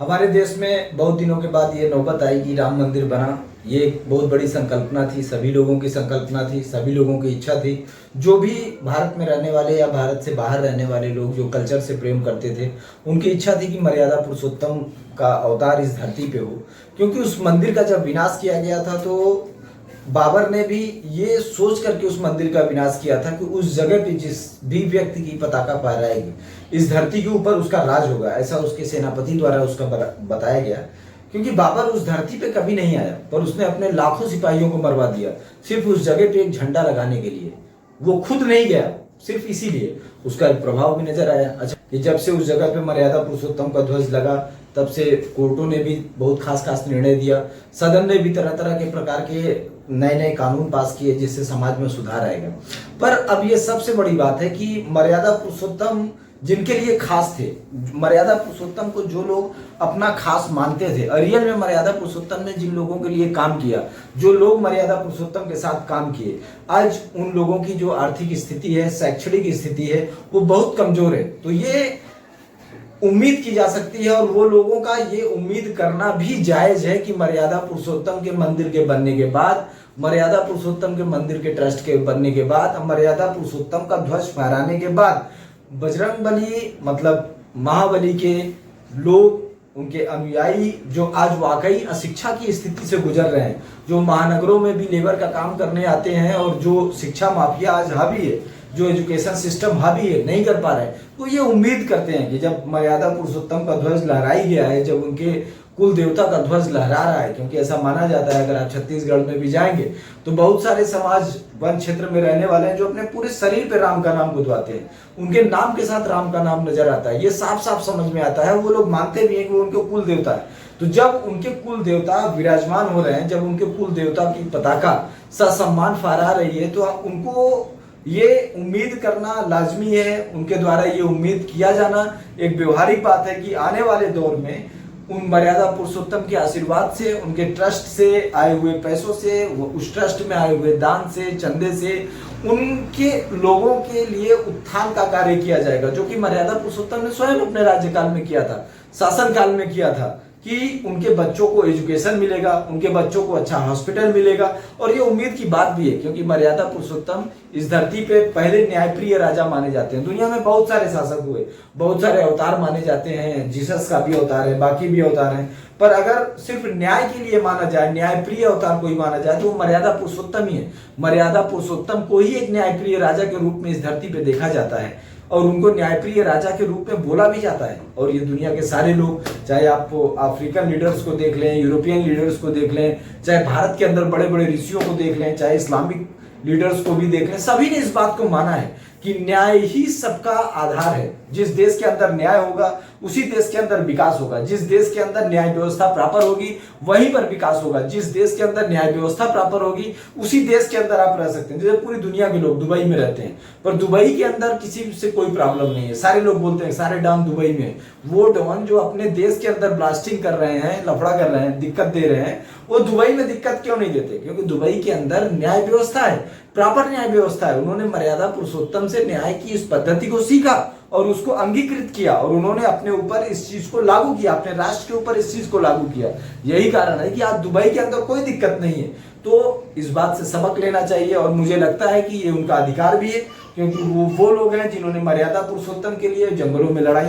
हमारे देश में बहुत दिनों के बाद ये नौबत आई कि राम मंदिर बना। ये एक बहुत बड़ी संकल्पना थी, सभी लोगों की संकल्पना थी, सभी लोगों की इच्छा थी। जो भी भारत में रहने वाले या भारत से बाहर रहने वाले लोग जो कल्चर से प्रेम करते थे, उनकी इच्छा थी कि मर्यादा पुरुषोत्तम का अवतार इस धरती पे हो। क्योंकि उस मंदिर का जब विनाश किया गया था तो बाबर ने भी ये सोच करके उस मंदिर का विनाश किया था कि उस जगह पे जिस भी व्यक्ति की पताका फहराएगी इस धरती के ऊपर उसका राज होगा, ऐसा उसके सेनापति द्वारा उसका बताया गया। क्योंकि बाबर उस धरती पे कभी नहीं आया, पर उसने अपने लाखों सिपाहियों को मरवा दिया सिर्फ उस जगह पे एक झंडा लगाने के लिए। वो खुद नहीं गया, सिर्फ इसीलिए उसका एक प्रभाव भी नजर आया। अच्छा, कि जब से उस जगह पे मर्यादा पुरुषोत्तम का ध्वज लगा तब से कोर्टों ने भी बहुत खास खास निर्णय दिया, सदन ने भी तरह तरह के प्रकार के नए नए कानून पास किए जिससे समाज में सुधार आएगा। पर अब ये सबसे बड़ी बात है कि मर्यादा पुरुषोत्तम जिनके लिए खास थे, मर्यादा पुरुषोत्तम को जो लोग अपना खास मानते थे, रियल में मर्यादा पुरुषोत्तम ने जिन लोगों के लिए काम किया, जो लोग मर्यादा पुरुषोत्तम के साथ काम किए, आज उन लोगों की जो आर्थिक स्थिति है, शैक्षणिक स्थिति है, वो बहुत कमजोर है। तो ये उम्मीद की जा सकती है और वो लोगों का ये उम्मीद करना भी जायज है कि मर्यादा पुरुषोत्तम के मंदिर के बनने के बाद, मर्यादा पुरुषोत्तम के मंदिर के ट्रस्ट के बनने के बाद, मर्यादा पुरुषोत्तम का ध्वज फहराने के बाद बजरंगबली मतलब महाबली के लोग, उनके अनुयायी जो आज वाकई अशिक्षा की स्थिति से गुजर रहे हैं, जो महानगरों में भी लेबर का काम करने आते हैं और जो शिक्षा माफिया आज हावी है, जो एजुकेशन सिस्टम हावी है, नहीं कर पा रहे हैं, तो ये उम्मीद करते हैं कि जब मर्यादा पुरुषोत्तम का ध्वज लहराई गया है, जब उनके कुल देवता का ध्वज लहरा रहा है, क्योंकि ऐसा माना जाता है अगर आप छत्तीसगढ़ में भी जाएंगे तो बहुत सारे समाज वन क्षेत्र में रहने वाले हैं जो अपने पूरे शरीर पे राम का नाम गुदवाते हैं, उनके नाम के साथ राम का नाम नजर आता है। ये साफ साफ समझ में आता है, वो लोग मानते भी हैं कि वो उनके कुल देवता है। तो जब उनके कुल देवता विराजमान हो रहे हैं, जब उनके कुल देवता की पताका ससम्मान फहरा रही है, तो उनको ये उम्मीद करना लाजमी है, उनके द्वारा ये उम्मीद किया जाना एक व्यवहारिक बात है कि आने वाले दौर में उन मर्यादा पुरुषोत्तम के आशीर्वाद से, उनके ट्रस्ट से आए हुए पैसों से, उस ट्रस्ट में आए हुए दान से, चंदे से, उनके लोगों के लिए उत्थान का कार्य किया जाएगा, जो कि मर्यादा पुरुषोत्तम ने स्वयं अपने राज्यकाल में किया था, शासन काल में किया था, कि उनके बच्चों को एजुकेशन मिलेगा, उनके बच्चों को अच्छा हॉस्पिटल मिलेगा। और ये उम्मीद की बात भी है क्योंकि मर्यादा पुरुषोत्तम इस धरती पे पहले न्यायप्रिय राजा माने जाते हैं। दुनिया में बहुत सारे शासक हुए, बहुत सारे अवतार माने जाते हैं, जीसस का भी अवतार है, बाकी भी अवतार हैं, पर अगर सिर्फ न्याय के लिए माना जाए, न्यायप्रिय अवतार कोई माना जाए तो वो मर्यादा पुरुषोत्तम ही है। मर्यादा पुरुषोत्तम को ही एक न्यायप्रिय राजा के रूप में इस धरती पे देखा जाता है और उनको न्यायप्रिय राजा के रूप में बोला भी जाता है। और ये दुनिया के सारे लोग, चाहे आप अफ्रीकन लीडर्स को देख लें, यूरोपियन लीडर्स को देख लें, चाहे भारत के अंदर बड़े बड़े ऋषियों को देख लें, चाहे इस्लामिक लीडर्स को भी देख लें, सभी ने इस बात को माना है कि न्याय ही सबका आधार है। जिस देश के अंदर न्याय होगा उसी देश के अंदर विकास होगा, जिस देश के अंदर न्याय व्यवस्था प्रॉपर होगी वहीं पर विकास होगा, जिस देश के अंदर न्याय व्यवस्था प्रॉपर होगी उसी देश के अंदर आप रह सकते हैं। जैसे पूरी दुनिया के लोग दुबई में रहते हैं, पर दुबई के अंदर किसी से कोई प्रॉब्लम नहीं है। सारे लोग बोलते हैं सारे डॉन दुबई में, वो डॉन जो अपने देश के अंदर ब्लास्टिंग कर रहे हैं, लफड़ा कर रहे हैं, दिक्कत दे रहे हैं, वो दुबई में दिक्कत क्यों नहीं देते? क्योंकि दुबई के अंदर न्याय व्यवस्था है, प्रॉपर न्याय व्यवस्था है। उन्होंने मर्यादा पुरुषोत्तम से न्याय की इस पद्धति को सीखा और उसको अंगीकृत किया और उन्होंने अपने ऊपर इस चीज को लागू किया, अपने राष्ट्र के ऊपर इस चीज को लागू किया। यही कारण है कि आज दुबई के अंदर कोई दिक्कत नहीं है। तो इस बात से सबक लेना चाहिए और मुझे लगता है कि ये उनका अधिकार भी है, क्योंकि वो लोग हैं जिन्होंने मर्यादा पुरुषोत्तम के लिए जंगलों में लड़ाई